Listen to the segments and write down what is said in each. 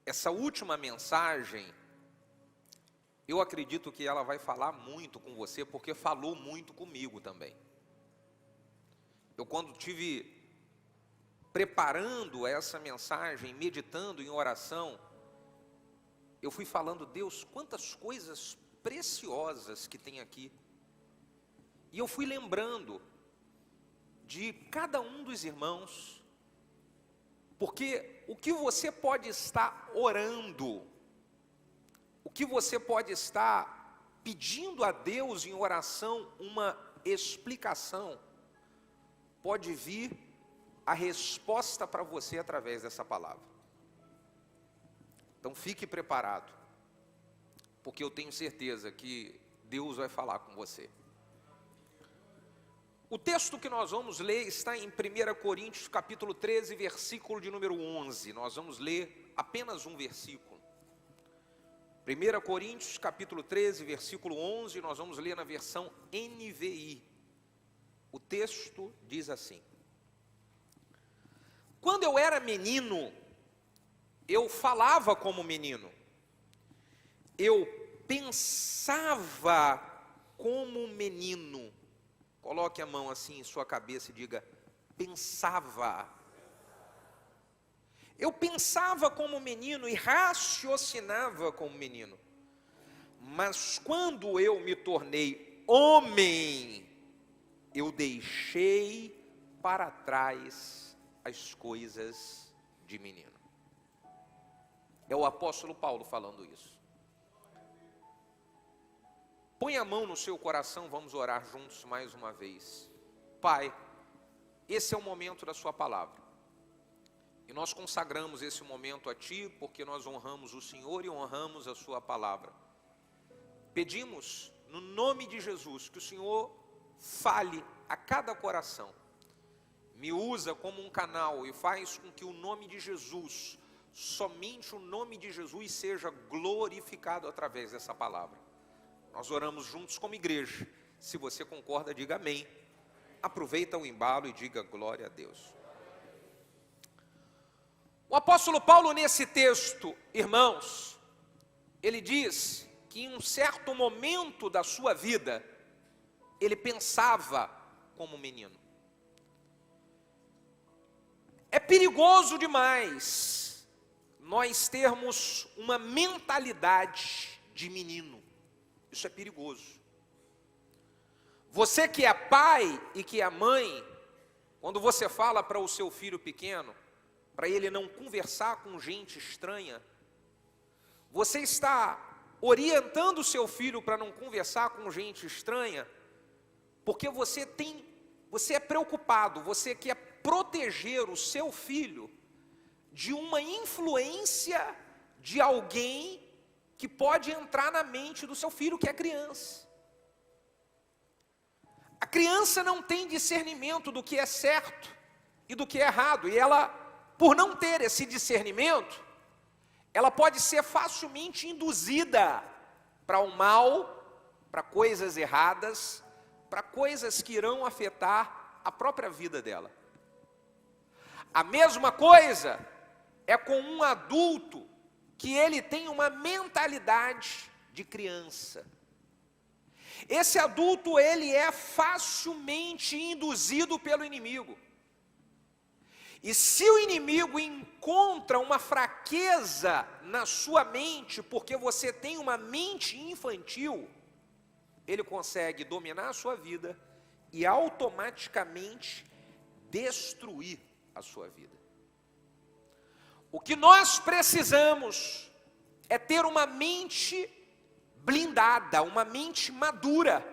Essa última mensagem, eu acredito que ela vai falar muito com você, porque falou muito comigo também. Eu, quando tive preparando essa mensagem, meditando em oração, eu fui falando: Deus, quantas coisas preciosas que tem aqui. E eu fui lembrando de cada um dos irmãos, porque o que você pode estar orando, o que você pode estar pedindo a Deus em oração uma explicação, pode vir a resposta para você através dessa palavra. Então fique preparado, porque eu tenho certeza que Deus vai falar com você. O texto que nós vamos ler está em 1 Coríntios capítulo 13, versículo de número 11. Nós vamos ler apenas um versículo. 1 Coríntios capítulo 13, versículo 11, nós vamos ler na versão NVI. O texto diz assim: quando eu era menino, eu falava como menino, eu pensava como menino. Coloque a mão assim em sua cabeça e diga: pensava. Eu pensava como menino e raciocinava como menino. Mas quando eu me tornei homem, eu deixei para trás as coisas de menino. É o apóstolo Paulo falando isso. Põe a mão no seu coração, vamos orar juntos mais uma vez. Pai, esse é o momento da sua palavra. E nós consagramos esse momento a Ti, porque nós honramos o Senhor e honramos a sua palavra. Pedimos, no nome de Jesus, que o Senhor fale a cada coração. Me usa como um canal e faz com que o nome de Jesus, somente o nome de Jesus, seja glorificado através dessa palavra. Nós oramos juntos como igreja. Se você concorda, diga amém. Aproveita o embalo e diga glória a Deus. O apóstolo Paulo, nesse texto, irmãos, ele diz que em um certo momento da sua vida, ele pensava como menino. É perigoso demais nós termos uma mentalidade de menino. Isso é perigoso. Você que é pai e que é mãe, quando você fala para o seu filho pequeno, para ele não conversar com gente estranha, você está orientando o seu filho para não conversar com gente estranha, porque você é preocupado, você quer proteger o seu filho de uma influência de alguém que pode entrar na mente do seu filho, que é criança. A criança não tem discernimento do que é certo e do que é errado, e ela, por não ter esse discernimento, ela pode ser facilmente induzida para o mal, para coisas erradas, para coisas que irão afetar a própria vida dela. A mesma coisa é com um adulto que ele tem uma mentalidade de criança. Esse adulto, ele é facilmente induzido pelo inimigo. E se o inimigo encontra uma fraqueza na sua mente, porque você tem uma mente infantil, ele consegue dominar a sua vida e automaticamente destruir a sua vida. O que nós precisamos é ter uma mente blindada, uma mente madura.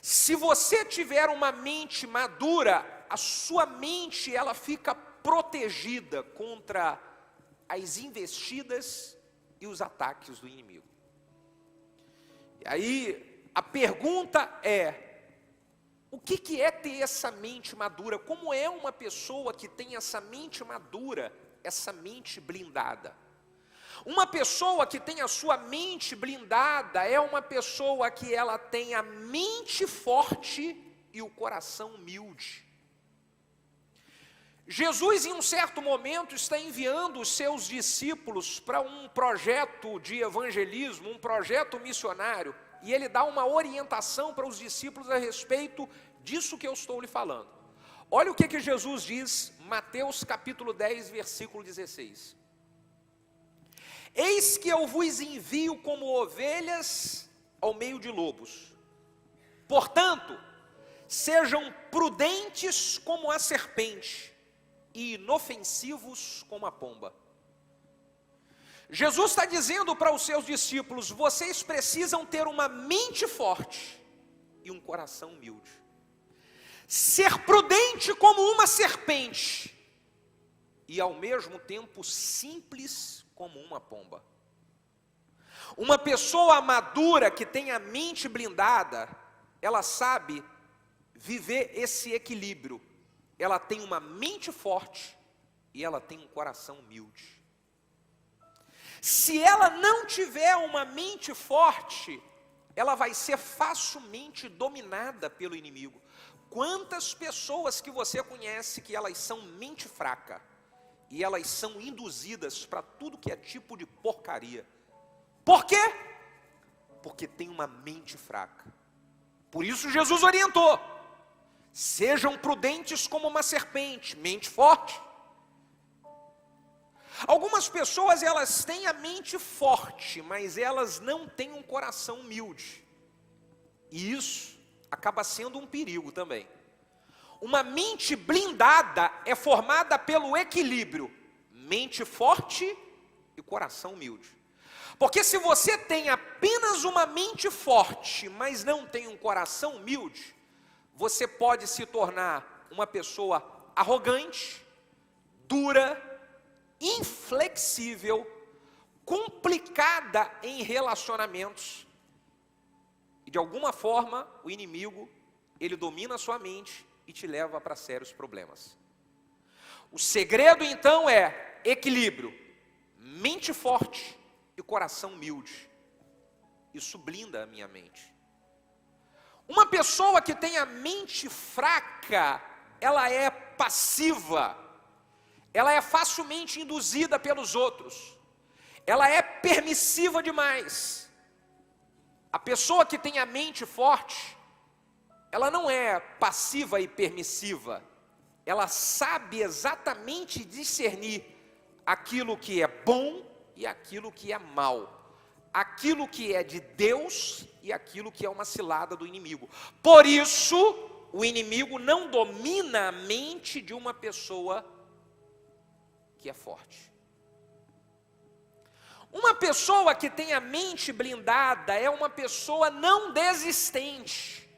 Se você tiver uma mente madura, a sua mente ela fica protegida contra as investidas e os ataques do inimigo. E aí a pergunta é: o que é ter essa mente madura? Como é uma pessoa que tem essa mente madura, essa mente blindada? Uma pessoa que tem a sua mente blindada é uma pessoa que ela tem a mente forte e o coração humilde. Jesus, em um certo momento, está enviando os seus discípulos para um projeto de evangelismo, um projeto missionário, e ele dá uma orientação para os discípulos a respeito disso que eu estou lhe falando. Olha o que Jesus diz, Mateus capítulo 10, versículo 16. Eis que eu vos envio como ovelhas ao meio de lobos. Portanto, sejam prudentes como a serpente e inofensivos como a pomba. Jesus está dizendo para os seus discípulos: vocês precisam ter uma mente forte e um coração humilde. Ser prudente como uma serpente e ao mesmo tempo simples como uma pomba. Uma pessoa madura que tem a mente blindada, ela sabe viver esse equilíbrio. Ela tem uma mente forte e ela tem um coração humilde. Se ela não tiver uma mente forte, ela vai ser facilmente dominada pelo inimigo. Quantas pessoas que você conhece que elas são mente fraca e elas são induzidas para tudo que é tipo de porcaria? Por quê? Porque tem uma mente fraca. Por isso Jesus orientou: sejam prudentes como uma serpente, mente forte. Algumas pessoas, elas têm a mente forte, mas elas não têm um coração humilde. E isso acaba sendo um perigo também. Uma mente blindada é formada pelo equilíbrio, mente forte e coração humilde. Porque se você tem apenas uma mente forte, mas não tem um coração humilde, você pode se tornar uma pessoa arrogante, dura, inflexível, complicada em relacionamentos. E de alguma forma, o inimigo, ele domina a sua mente e te leva para sérios problemas. O segredo então é equilíbrio, mente forte e coração humilde. Isso blinda a minha mente. Uma pessoa que tem a mente fraca, ela é passiva, ela é facilmente induzida pelos outros, ela é permissiva demais. A pessoa que tem a mente forte, ela não é passiva e permissiva, ela sabe exatamente discernir aquilo que é bom e aquilo que é mal, aquilo que é de Deus e aquilo que é uma cilada do inimigo. Por isso, o inimigo não domina a mente de uma pessoa que é forte. Uma pessoa que tem a mente blindada é uma pessoa não desistente.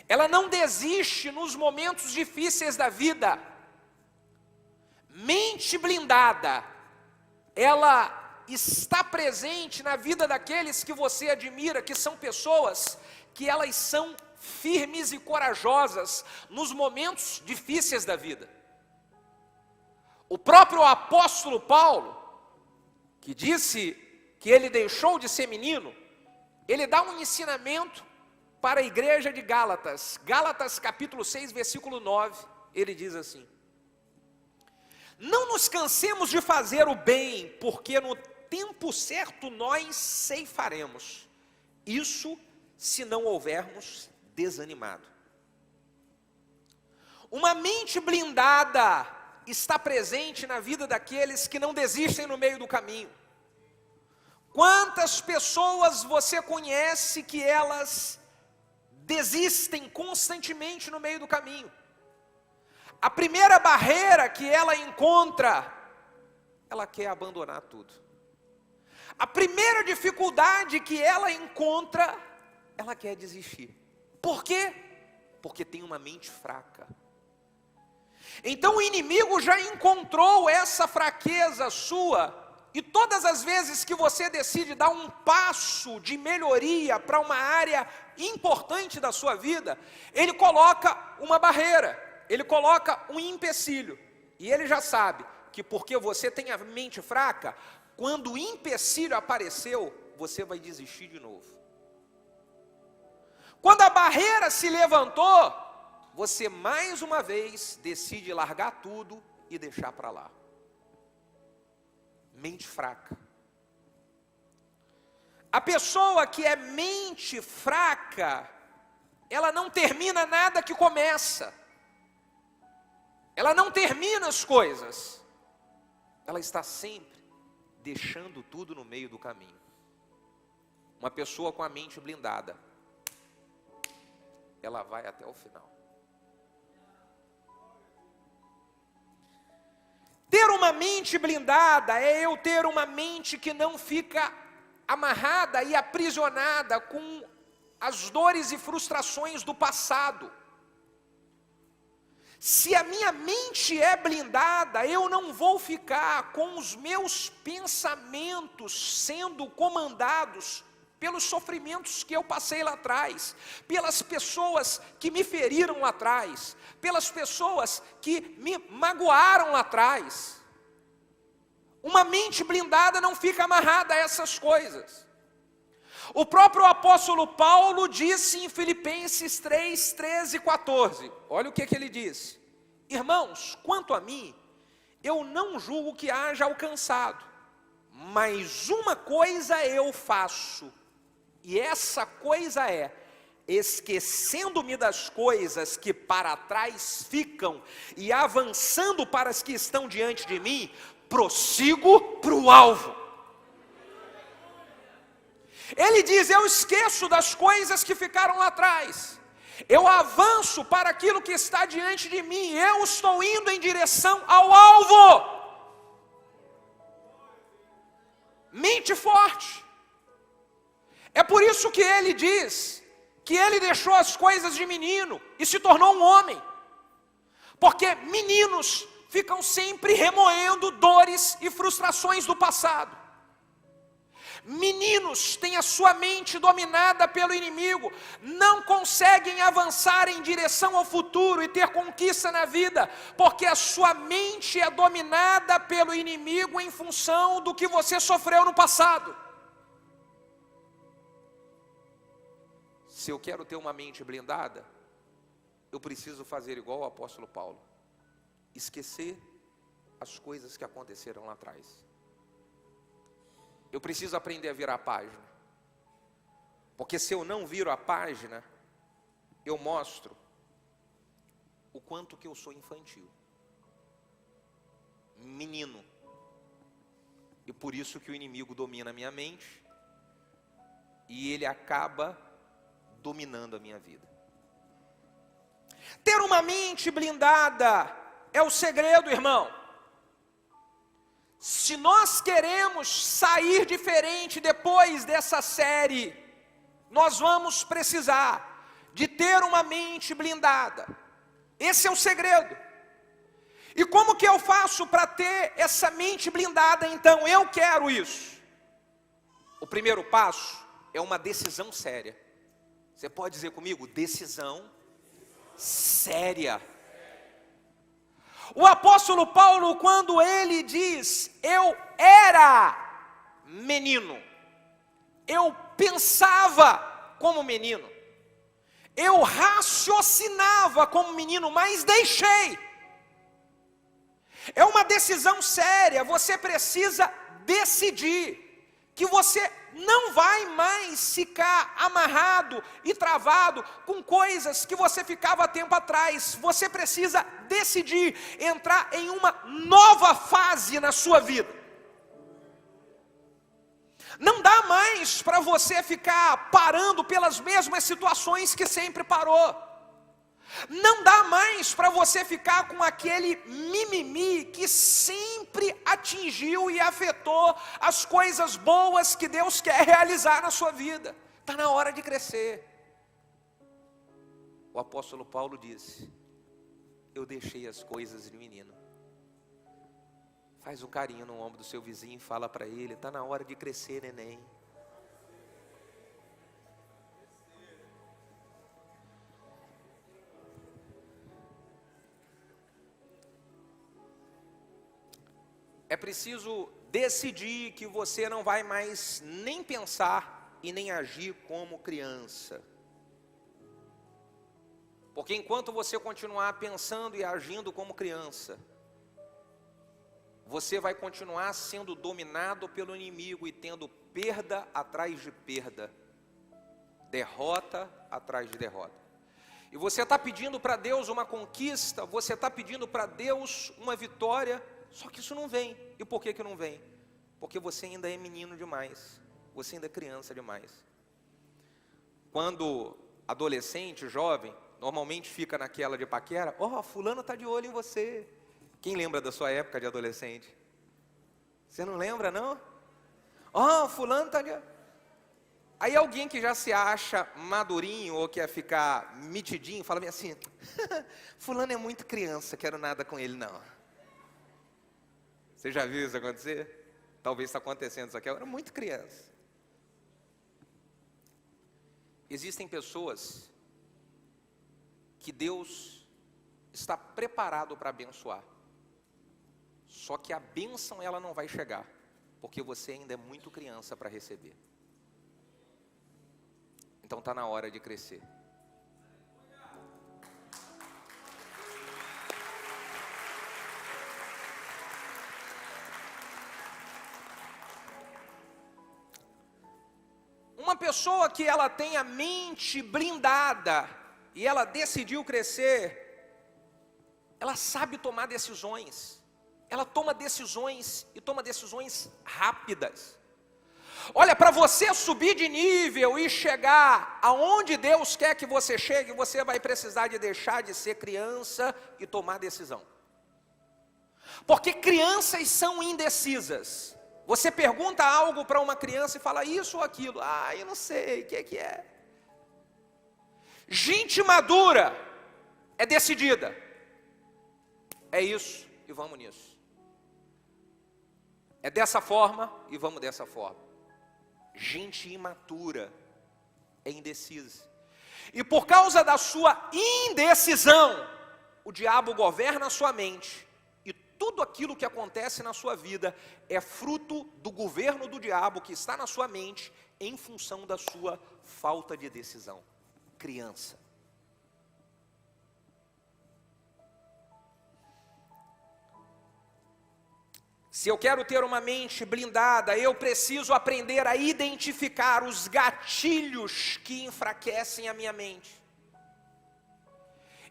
Ela não desiste nos momentos difíceis da vida. Mente blindada, ela está presente na vida daqueles que você admira, que são pessoas que elas são firmes e corajosas nos momentos difíceis da vida. O próprio apóstolo Paulo, que disse que ele deixou de ser menino, ele dá um ensinamento para a igreja de Gálatas. Gálatas capítulo 6, versículo 9, ele diz assim: não nos cansemos de fazer o bem, porque no tempo certo nós ceifaremos. Isso se não houvermos desanimado. Uma mente blindada está presente na vida daqueles que não desistem no meio do caminho. Quantas pessoas você conhece que elas desistem constantemente no meio do caminho? A primeira barreira que ela encontra, ela quer abandonar tudo. A primeira dificuldade que ela encontra, ela quer desistir. Por quê? Porque tem uma mente fraca. Então o inimigo já encontrou essa fraqueza sua, e todas as vezes que você decide dar um passo de melhoria para uma área importante da sua vida, ele coloca uma barreira, ele coloca um empecilho, e ele já sabe que porque você tem a mente fraca, quando o empecilho apareceu, você vai desistir de novo. Quando a barreira se levantou, você mais uma vez decide largar tudo e deixar para lá. Mente fraca. A pessoa que é mente fraca, ela não termina nada que começa. Ela não termina as coisas. Ela está sempre deixando tudo no meio do caminho. Uma pessoa com a mente blindada, ela vai até o final. Ter uma mente blindada é eu ter uma mente que não fica amarrada e aprisionada com as dores e frustrações do passado. Se a minha mente é blindada, eu não vou ficar com os meus pensamentos sendo comandados pelos sofrimentos que eu passei lá atrás, pelas pessoas que me feriram lá atrás, pelas pessoas que me magoaram lá atrás. Uma mente blindada não fica amarrada a essas coisas. O próprio apóstolo Paulo disse em Filipenses 3, 13 e 14, olha o que ele disse: irmãos, quanto a mim, eu não julgo que haja alcançado, mas uma coisa eu faço, e essa coisa é, esquecendo-me das coisas que para trás ficam, e avançando para as que estão diante de mim, prossigo para o alvo. Ele diz, eu esqueço das coisas que ficaram lá atrás, eu avanço para aquilo que está diante de mim, eu estou indo em direção ao alvo. Mente forte. É por isso que ele diz que ele deixou as coisas de menino e se tornou um homem. Porque meninos ficam sempre remoendo dores e frustrações do passado. Meninos têm a sua mente dominada pelo inimigo, não conseguem avançar em direção ao futuro e ter conquista na vida, porque a sua mente é dominada pelo inimigo em função do que você sofreu no passado. Se eu quero ter uma mente blindada, eu preciso fazer igual o apóstolo Paulo, esquecer as coisas que aconteceram lá atrás. Eu preciso aprender a virar a página, porque se eu não viro a página, eu mostro o quanto que eu sou infantil, menino, e por isso que o inimigo domina a minha mente, e ele acaba dominando a minha vida. Ter uma mente blindada é o segredo, irmão. Se nós queremos sair diferente depois dessa série, nós vamos precisar de ter uma mente blindada. Esse é o segredo. E como que eu faço para ter essa mente blindada então? Eu quero isso. O primeiro passo é uma decisão séria. Você pode dizer comigo? Decisão séria. O apóstolo Paulo, quando ele diz, eu era menino, eu pensava como menino, eu raciocinava como menino, mas deixei. É uma decisão séria, você precisa decidir que você não vai mais ficar amarrado e travado com coisas que você ficava tempo atrás. Você precisa decidir entrar em uma nova fase na sua vida. Não dá mais para você ficar parando pelas mesmas situações que sempre parou. Não dá mais para você ficar com aquele mimimi que sempre atingiu e afetou as coisas boas que Deus quer realizar na sua vida. Está na hora de crescer. O apóstolo Paulo disse, eu deixei as coisas de menino. Faz um carinho no ombro do seu vizinho e fala para ele, está na hora de crescer, neném. É preciso decidir que você não vai mais nem pensar e nem agir como criança. Porque enquanto você continuar pensando e agindo como criança, você vai continuar sendo dominado pelo inimigo e tendo perda atrás de perda, derrota atrás de derrota. E você está pedindo para Deus uma conquista, você está pedindo para Deus uma vitória, só que isso não vem. E por que não vem? Porque você ainda é menino demais, você ainda é criança demais. Quando adolescente, jovem, normalmente fica naquela de paquera, fulano está de olho em você. Quem lembra da sua época de adolescente? Você não lembra, não? Fulano está de olho. Aí alguém que já se acha madurinho ou quer ficar metidinho, fala bem assim, fulano é muito criança, quero nada com ele não. Você já viu isso acontecer? Talvez está acontecendo isso aqui agora, muito criança. Existem pessoas que Deus está preparado para abençoar. Só que a bênção ela não vai chegar, porque você ainda é muito criança para receber. Então está na hora de crescer. Uma pessoa que ela tem a mente blindada e ela decidiu crescer, ela sabe tomar decisões. Ela toma decisões e toma decisões rápidas. Olha, para você subir de nível e chegar aonde Deus quer que você chegue, você vai precisar de deixar de ser criança e tomar decisão. Porque crianças são indecisas. Você pergunta algo para uma criança e fala isso ou aquilo. Eu não sei, o que é? Gente madura é decidida. É isso e vamos nisso. É dessa forma e vamos dessa forma. Gente imatura é indecisa. E por causa da sua indecisão, o diabo governa a sua mente. E tudo aquilo que acontece na sua vida é fruto do governo do diabo que está na sua mente em função da sua falta de decisão. Criança. Se eu quero ter uma mente blindada, eu preciso aprender a identificar os gatilhos que enfraquecem a minha mente.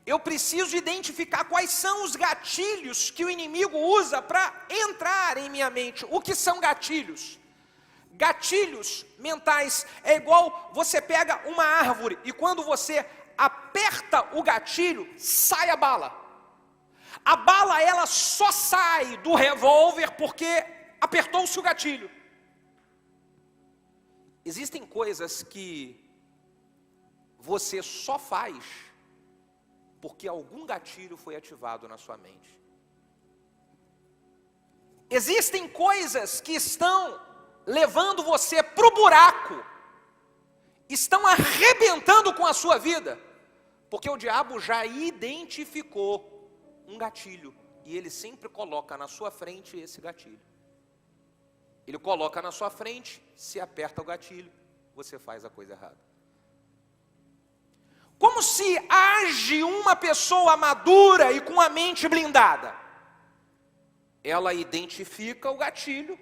Eu preciso identificar quais são os gatilhos que o inimigo usa para entrar em minha mente. O que são gatilhos? Gatilhos mentais é igual você pega uma árvore e quando você aperta o gatilho, sai a bala. A bala ela só sai do revólver porque apertou-se o gatilho. Existem coisas que você só faz porque algum gatilho foi ativado na sua mente. Existem coisas que estão levando você para o buraco, estão arrebentando com a sua vida, porque o diabo já identificou um gatilho, e ele sempre coloca na sua frente esse gatilho. Ele coloca na sua frente, se aperta o gatilho, você faz a coisa errada. Como se age uma pessoa madura e com a mente blindada? Ela identifica o gatilho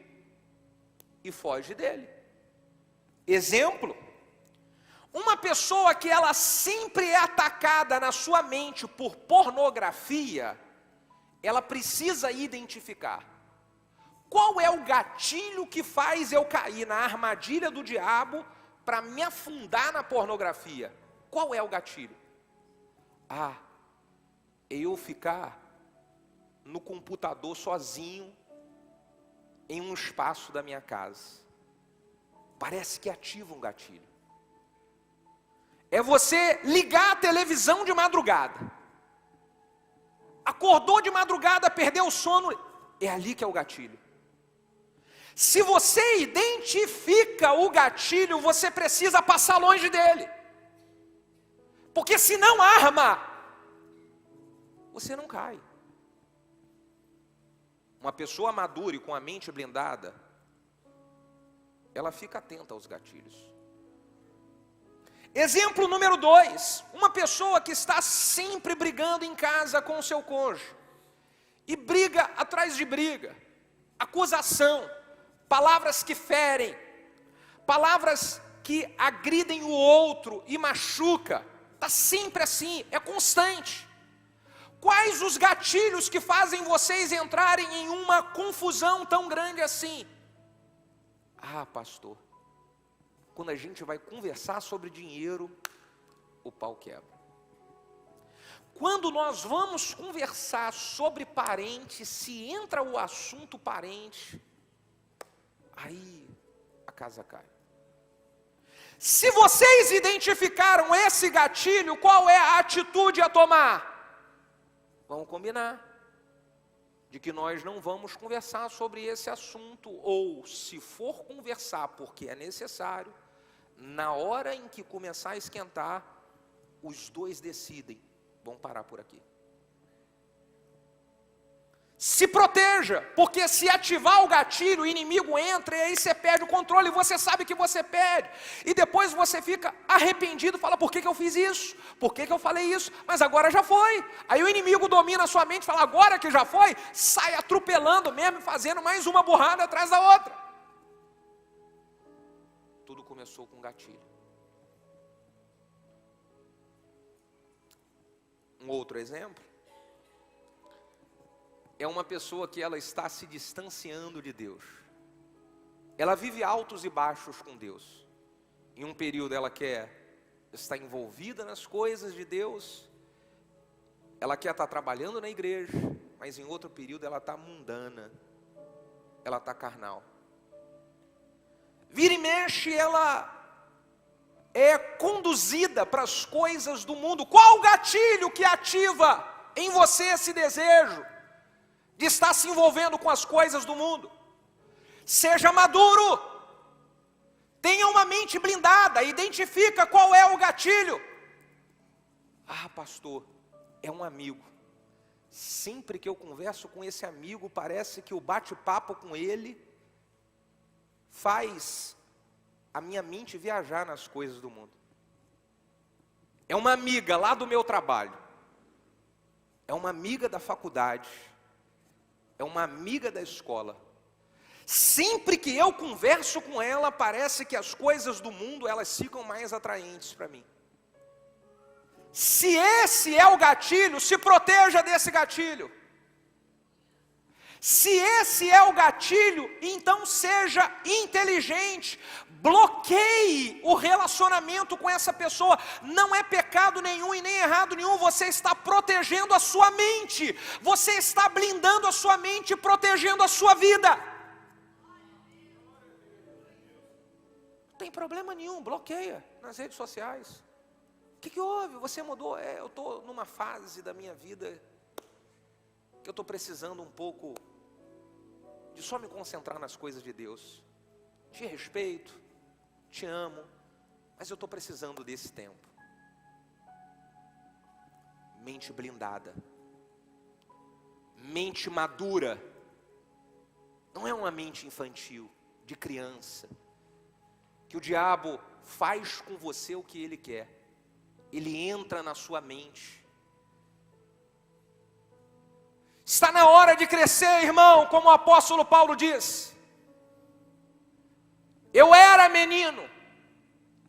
e foge dele. Exemplo: uma pessoa que ela sempre é atacada na sua mente por pornografia, ela precisa identificar qual é o gatilho que faz eu cair na armadilha do diabo para me afundar na pornografia. Qual é o gatilho? É eu ficar no computador sozinho em um espaço da minha casa. Parece que ativa um gatilho. É você ligar a televisão de madrugada. Acordou de madrugada, perdeu o sono, é ali que é o gatilho. Se você identifica o gatilho, você precisa passar longe dele. Porque se não arma, você não cai. Uma pessoa madura e com a mente blindada, ela fica atenta aos gatilhos. Exemplo número 2, uma pessoa que está sempre brigando em casa com o seu cônjuge, e briga atrás de briga, acusação, palavras que ferem, palavras que agridem o outro e machuca, está sempre assim, é constante. Quais os gatilhos que fazem vocês entrarem em uma confusão tão grande assim? Ah, pastor, quando a gente vai conversar sobre dinheiro, o pau quebra. Quando nós vamos conversar sobre parente, se entra o assunto parente, aí a casa cai. Se vocês identificaram esse gatilho, qual é a atitude a tomar? Vamos combinar de que nós não vamos conversar sobre esse assunto, ou se for conversar porque é necessário, na hora em que começar a esquentar, os dois decidem, vamos parar por aqui. Se proteja, porque se ativar o gatilho, o inimigo entra e aí você perde o controle, você sabe que você perde, e depois você fica arrependido, fala, por que eu fiz isso? Por que eu falei isso? Mas agora já foi. Aí o inimigo domina a sua mente, fala, agora que já foi, sai atropelando mesmo, fazendo mais uma burrada atrás da outra. Tudo começou com gatilho. Um outro exemplo é uma pessoa que ela está se distanciando de Deus. Ela vive altos e baixos com Deus. Em um período ela quer estar envolvida nas coisas de Deus, ela quer estar trabalhando na igreja, mas em outro período ela está mundana, ela está carnal. Vira e mexe, ela é conduzida para as coisas do mundo. Qual o gatilho que ativa em você esse desejo de estar se envolvendo com as coisas do mundo? Seja maduro, tenha uma mente blindada, identifica qual é o gatilho. Ah, pastor, é um amigo. Sempre que eu converso com esse amigo, parece que o bate-papo com ele faz a minha mente viajar nas coisas do mundo. É uma amiga lá do meu trabalho, é uma amiga da faculdade, é uma amiga da escola. Sempre que eu converso com ela, parece que as coisas do mundo, elas ficam mais atraentes para mim. Se esse é o gatilho, se proteja desse gatilho. Se esse é o gatilho, então seja inteligente, bloqueie o relacionamento com essa pessoa. Não é pecado nenhum e nem errado nenhum, você está protegendo a sua mente, você está blindando a sua mente e protegendo a sua vida. Não tem problema nenhum, bloqueia nas redes sociais. O que houve? Você mudou? Eu estou numa fase da minha vida que eu estou precisando um pouco de só me concentrar nas coisas de Deus. Te respeito, te amo, mas eu estou precisando desse tempo. Mente blindada, mente madura, não é uma mente infantil, de criança, que o diabo faz com você o que ele quer, ele entra na sua mente. Está na hora de crescer, irmão, como o apóstolo Paulo diz. Eu era menino,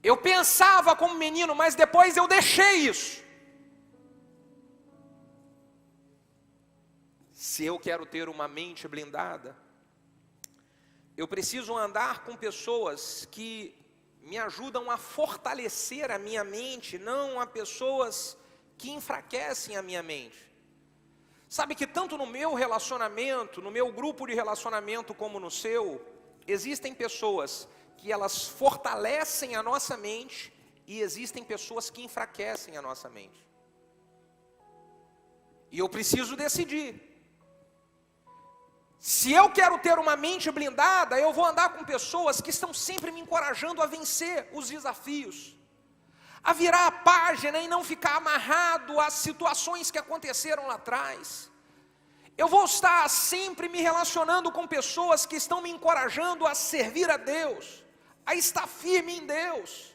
eu pensava como menino, mas depois eu deixei isso. Se eu quero ter uma mente blindada, eu preciso andar com pessoas que me ajudam a fortalecer a minha mente, não a pessoas que enfraquecem a minha mente. Sabe que tanto no meu relacionamento, no meu grupo de relacionamento como no seu, existem pessoas que elas fortalecem a nossa mente e existem pessoas que enfraquecem a nossa mente. E eu preciso decidir. Se eu quero ter uma mente blindada, eu vou andar com pessoas que estão sempre me encorajando a vencer os desafios, a virar a página e não ficar amarrado às situações que aconteceram lá atrás. Eu vou estar sempre me relacionando com pessoas que estão me encorajando a servir a Deus, a estar firme em Deus,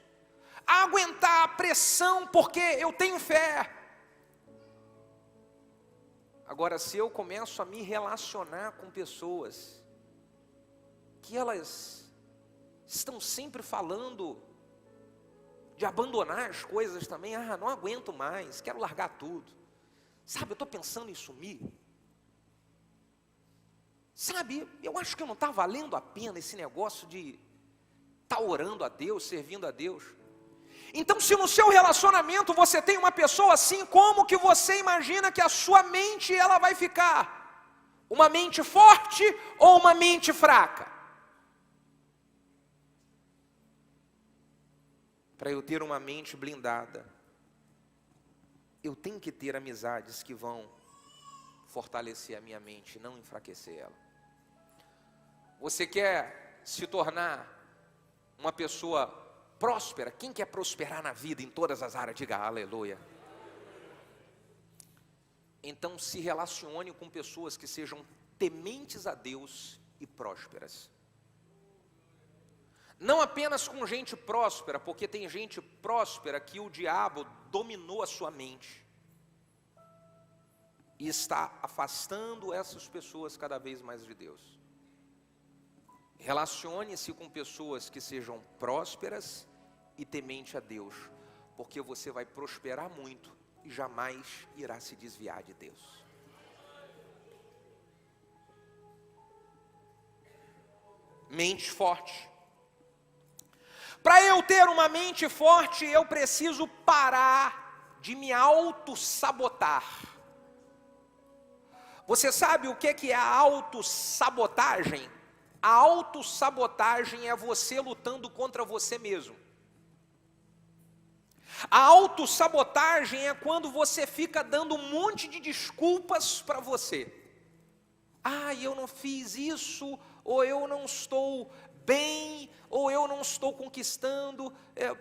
a aguentar a pressão, porque eu tenho fé. Agora, se eu começo a me relacionar com pessoas que elas estão sempre falando de abandonar as coisas também, não aguento mais, quero largar tudo. Sabe, eu estou pensando em sumir. Sabe, eu acho que não está valendo a pena esse negócio de estar orando a Deus, servindo a Deus. Então, se no seu relacionamento você tem uma pessoa assim, como que você imagina que a sua mente ela vai ficar? Uma mente forte ou uma mente fraca? Para eu ter uma mente blindada, eu tenho que ter amizades que vão fortalecer a minha mente, não enfraquecer ela. Você quer se tornar uma pessoa próspera? Quem quer prosperar na vida em todas as áreas? Diga aleluia. Então se relacione com pessoas que sejam tementes a Deus e prósperas. Não apenas com gente próspera, porque tem gente próspera que o diabo dominou a sua mente e está afastando essas pessoas cada vez mais de Deus. Relacione-se com pessoas que sejam prósperas e temente a Deus, porque você vai prosperar muito e jamais irá se desviar de Deus. Mente forte. Para eu ter uma mente forte, eu preciso parar de me auto-sabotar. Você sabe o que é a autossabotagem? A autossabotagem é você lutando contra você mesmo. A autossabotagem é quando você fica dando um monte de desculpas para você. Eu não fiz isso, ou eu não estou bem, ou eu não estou conquistando,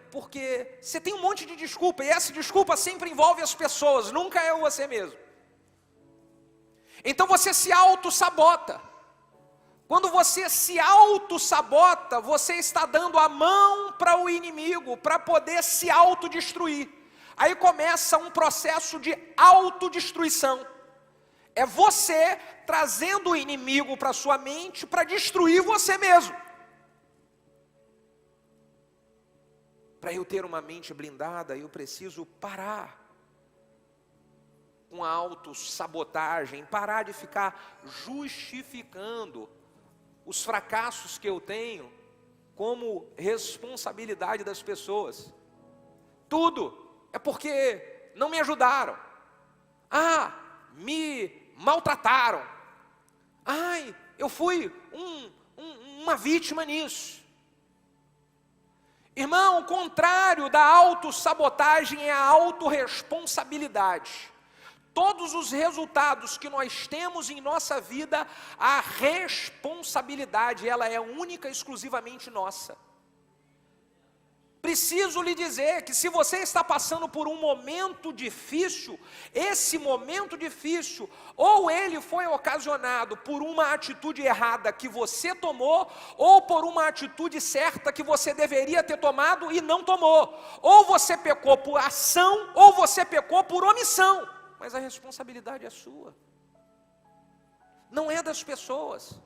porque você tem um monte de desculpa, e essa desculpa sempre envolve as pessoas, nunca é você mesmo. Então você se auto-sabota. Quando você se auto-sabota, você está dando a mão para o inimigo, para poder se autodestruir. Aí começa um processo de autodestruição. É você trazendo o inimigo para a sua mente, para destruir você mesmo. Para eu ter uma mente blindada, eu preciso parar com a autossabotagem, parar de ficar justificando os fracassos que eu tenho como responsabilidade das pessoas. Tudo é porque não me ajudaram. Me maltrataram. Eu fui uma vítima nisso. Irmão, o contrário da autossabotagem é a autorresponsabilidade. Todos os resultados que nós temos em nossa vida, a responsabilidade, ela é única e exclusivamente nossa. Preciso lhe dizer que se você está passando por um momento difícil, esse momento difícil, ou ele foi ocasionado por uma atitude errada que você tomou, ou por uma atitude certa que você deveria ter tomado e não tomou. Ou você pecou por ação, ou você pecou por omissão. Mas a responsabilidade é sua, não é das pessoas.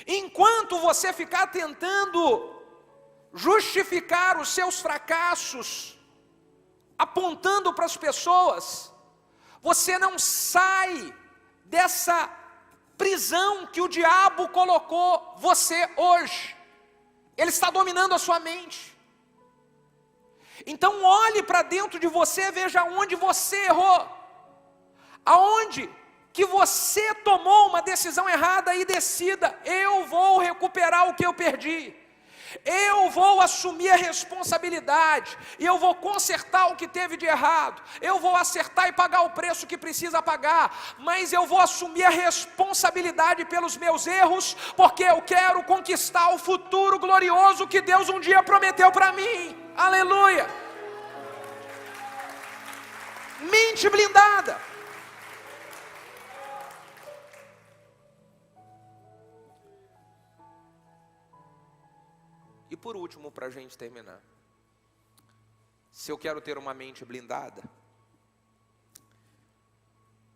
Enquanto você ficar tentando justificar os seus fracassos, apontando para as pessoas, você não sai dessa prisão que o diabo colocou você hoje. Ele está dominando a sua mente. Então olhe para dentro de você, veja onde você errou, aonde que você tomou uma decisão errada e decida: eu vou recuperar o que eu perdi, eu vou assumir a responsabilidade, e eu vou consertar o que teve de errado, eu vou acertar e pagar o preço que precisa pagar, mas eu vou assumir a responsabilidade pelos meus erros, porque eu quero conquistar o futuro glorioso que Deus um dia prometeu para mim. Aleluia! Mente blindada. E por último, para a gente terminar, se eu quero ter uma mente blindada,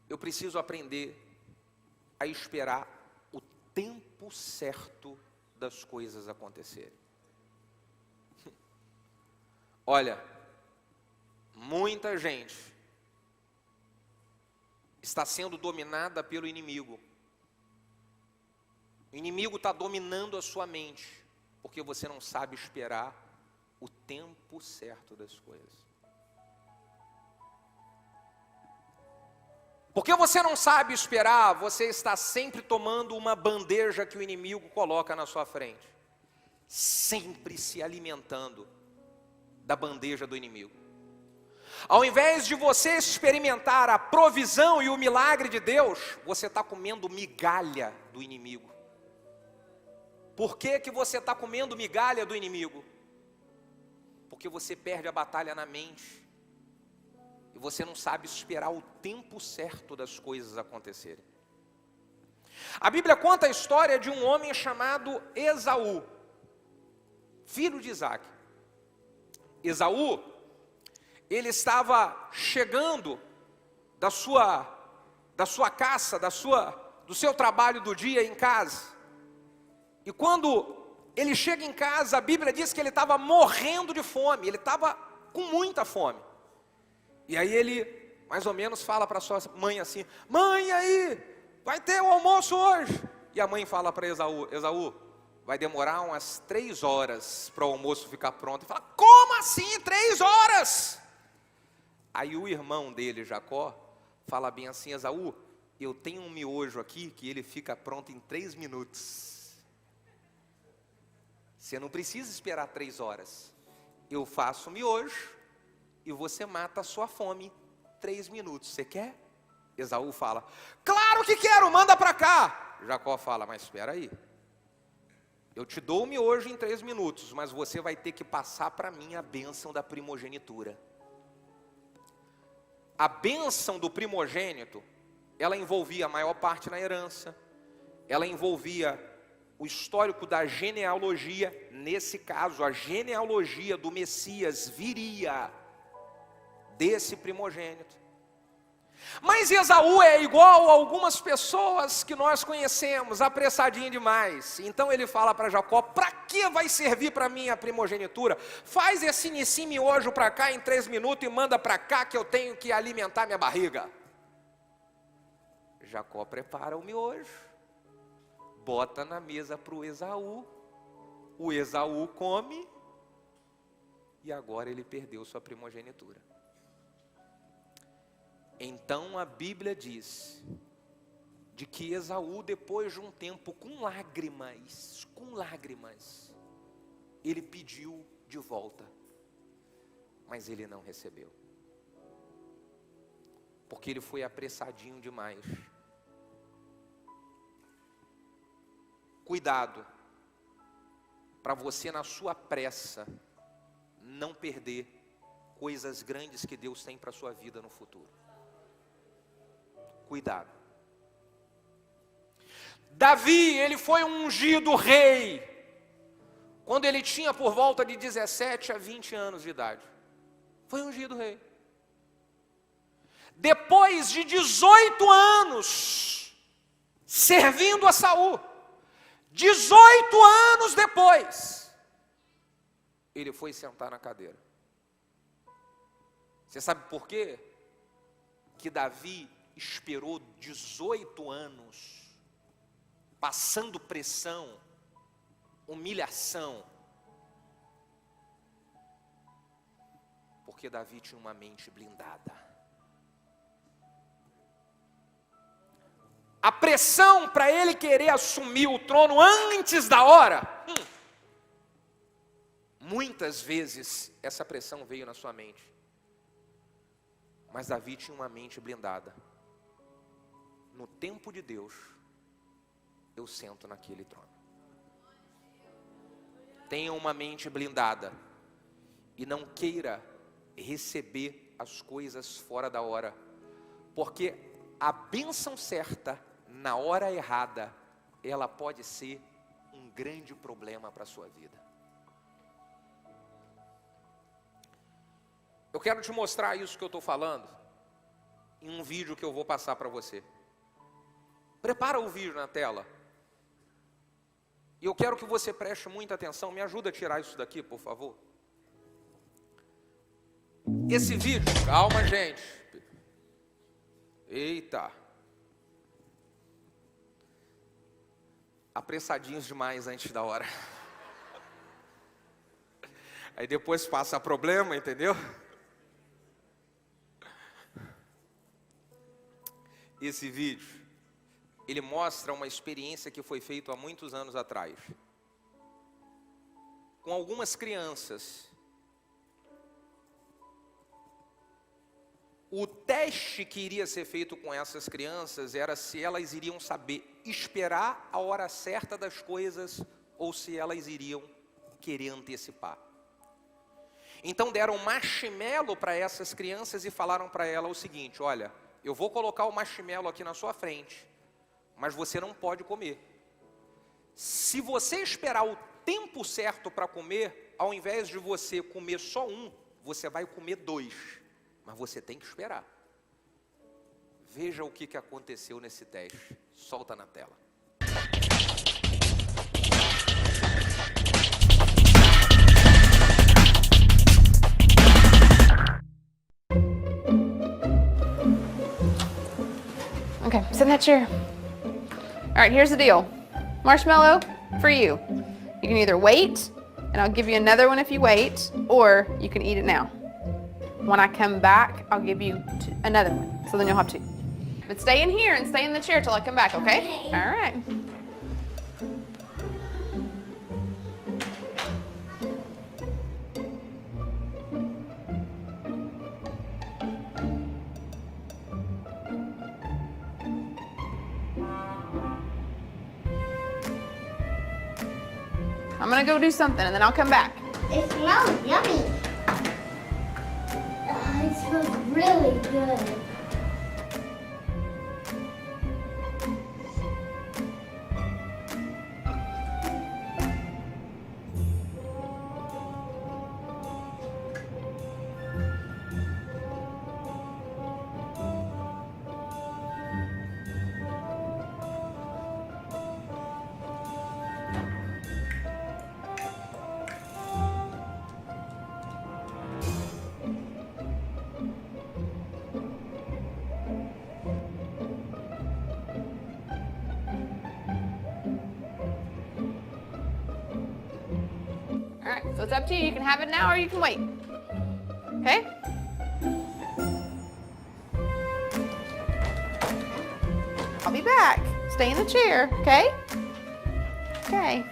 eu preciso aprender a esperar o tempo certo das coisas acontecerem. Olha, muita gente está sendo dominada pelo inimigo. O inimigo está dominando a sua mente, porque você não sabe esperar o tempo certo das coisas. Porque você não sabe esperar, você está sempre tomando uma bandeja que o inimigo coloca na sua frente. Sempre se alimentando da bandeja do inimigo. Ao invés de você experimentar a provisão e o milagre de Deus, você está comendo migalha do inimigo. Por que que você está comendo migalha do inimigo? Porque você perde a batalha na mente. E você não sabe esperar o tempo certo das coisas acontecerem. A Bíblia conta a história de um homem chamado Esaú, filho de Isaac. Esaú, ele estava chegando da sua caça, do seu trabalho do dia em casa. E quando ele chega em casa, a Bíblia diz que ele estava morrendo de fome, ele estava com muita fome. E aí ele, mais ou menos, fala para sua mãe assim: mãe, aí, vai ter o almoço hoje? E a mãe fala para Esaú: Esaú, vai demorar umas 3 horas para o almoço ficar pronto. Ele fala: como assim 3 horas? Aí o irmão dele, Jacó, fala bem assim: Esaú, eu tenho um miojo aqui que ele fica pronto em 3 minutos. Você não precisa esperar 3 horas. Eu faço o miojo e você mata a sua fome em 3 minutos. Você quer? Esaú fala: claro que quero, manda para cá. Jacó fala: mas espera aí. Eu te dou o miojo em 3 minutos, mas você vai ter que passar para mim a bênção da primogenitura. A bênção do primogênito, ela envolvia a maior parte na herança, ela envolvia o histórico da genealogia. Nesse caso, a genealogia do Messias viria desse primogênito. Mas Esaú é igual a algumas pessoas que nós conhecemos, apressadinho demais. Então ele fala para Jacó: para que vai servir para mim a primogenitura? Faz esse miojo para cá em 3 minutos e manda para cá que eu tenho que alimentar minha barriga. Jacó prepara o miojo, bota na mesa para o Esaú come, e agora ele perdeu sua primogenitura. Então a Bíblia diz de que Esaú, depois de um tempo, com lágrimas, ele pediu de volta, mas ele não recebeu, porque ele foi apressadinho demais. Cuidado, para você na sua pressa não perder coisas grandes que Deus tem para a sua vida no futuro. Cuidado. Davi, ele foi um ungido rei quando ele tinha por volta de 17 a 20 anos de idade. Foi ungido rei. Depois de 18 anos servindo a Saul, 18 anos depois, ele foi sentar na cadeira. Você sabe por quê? Que Davi esperou 18 anos, passando pressão, humilhação, porque Davi tinha uma mente blindada. A pressão para ele querer assumir o trono antes da hora, muitas vezes essa pressão veio na sua mente, mas Davi tinha uma mente blindada. No tempo de Deus, eu sento naquele trono. Tenha uma mente blindada e não queira receber as coisas fora da hora, porque a bênção certa na hora errada, ela pode ser um grande problema para a sua vida. Eu quero te mostrar isso que eu estou falando em um vídeo que eu vou passar para você. Prepara o vídeo na tela. E eu quero que você preste muita atenção. Me ajuda a tirar isso daqui, por favor. Esse vídeo, calma, gente. Eita. Apressadinhos demais antes da hora. Aí depois passa problema, entendeu? Esse vídeo, ele mostra uma experiência que foi feita há muitos anos atrás. Com algumas crianças. O teste que iria ser feito com essas crianças era se elas iriam saber esperar a hora certa das coisas ou se elas iriam querer antecipar. Então deram marshmallow para essas crianças e falaram para ela o seguinte: olha, eu vou colocar o marshmallow aqui na sua frente, mas você não pode comer. Se você esperar o tempo certo para comer, ao invés de você comer só um, você vai comer 2. Mas você tem que esperar. Veja o que aconteceu nesse teste. Solta na tela. Okay, sit in that chair. All right, here's the deal. Marshmallow for you. You can either wait, and I'll give you another one if you wait, or you can eat it now. When I come back, I'll give you another one, so then you'll have 2. But stay in here and stay in the chair till I come back, okay? All right. I'm gonna go do something and then I'll come back. It smells yummy. It smells really good. All right, so it's up to you. You can have it now or you can wait. Okay? I'll be back. Stay in the chair, okay? Okay.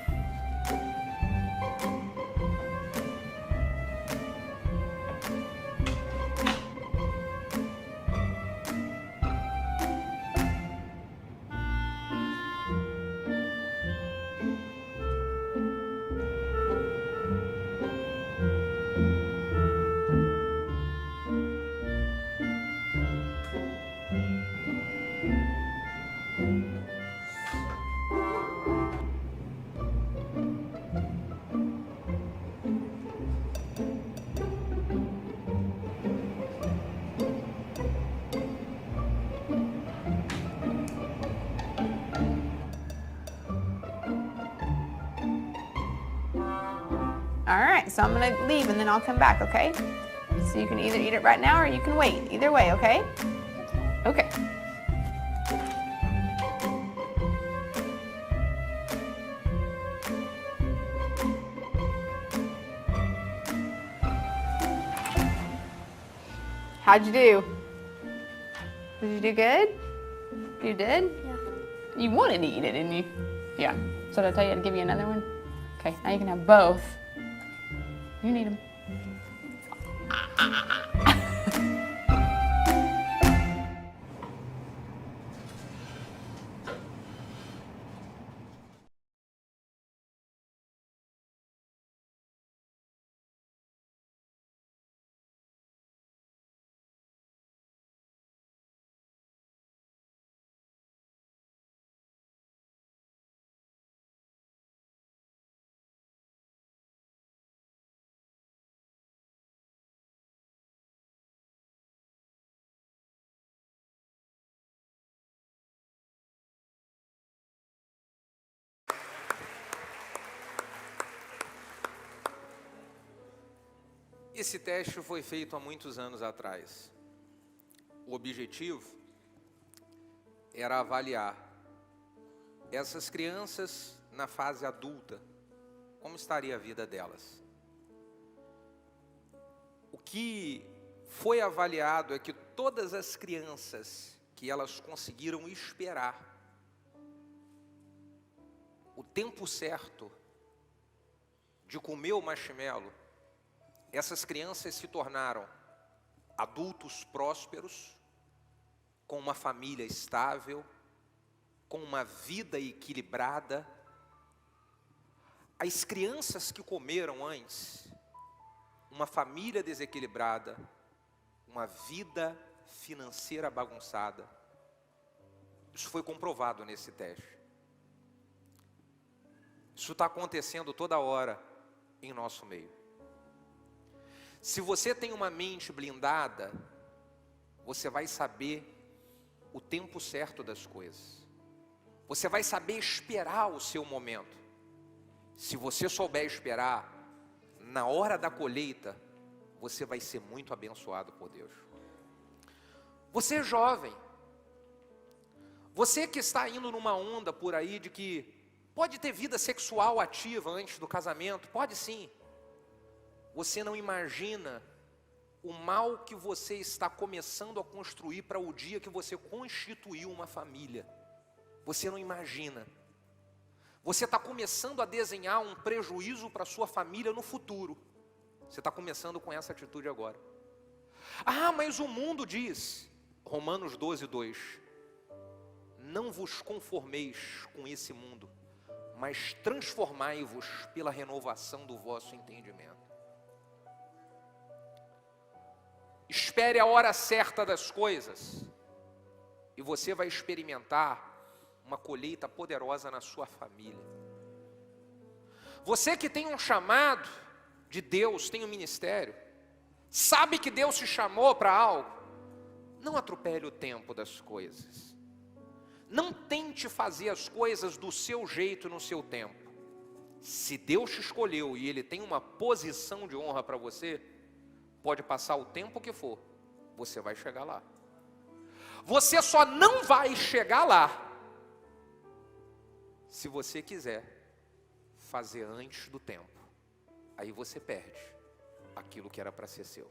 All right, so I'm gonna leave and then I'll come back, okay? So you can either eat it right now or you can wait. Either way, okay? Okay. How'd you do? Did you do good? You did? Yeah. You wanted to eat it, didn't you? Yeah. So did I tell you I'd give you another one? Okay, now you can have both. You need them. Esse teste foi feito há muitos anos atrás. O objetivo era avaliar essas crianças na fase adulta, como estaria a vida delas. O que foi avaliado é que todas as crianças que elas conseguiram esperar o tempo certo de comer o marshmallow, essas crianças se tornaram adultos prósperos, com uma família estável, com uma vida equilibrada. As crianças que comeram antes, uma família desequilibrada, uma vida financeira bagunçada. Isso foi comprovado nesse teste. Isso está acontecendo toda hora em nosso meio. Se você tem uma mente blindada, você vai saber o tempo certo das coisas. Você vai saber esperar o seu momento. Se você souber esperar, na hora da colheita, você vai ser muito abençoado por Deus. Você é jovem. Você que está indo numa onda por aí de que pode ter vida sexual ativa antes do casamento, pode sim. Você não imagina o mal que você está começando a construir para o dia que você constituiu uma família. Você não imagina. Você está começando a desenhar um prejuízo para a sua família no futuro. Você está começando com essa atitude agora. Ah, mas o mundo diz, Romanos 12:2, não vos conformeis com esse mundo, mas transformai-vos pela renovação do vosso entendimento. Espere a hora certa das coisas e você vai experimentar uma colheita poderosa na sua família. Você que tem um chamado de Deus, tem um ministério, sabe que Deus te chamou para algo, não atropele o tempo das coisas. Não tente fazer as coisas do seu jeito no seu tempo. Se Deus te escolheu e Ele tem uma posição de honra para você, pode passar o tempo que for, você vai chegar lá. Você só não vai chegar lá se você quiser fazer antes do tempo. Aí você perde aquilo que era para ser seu.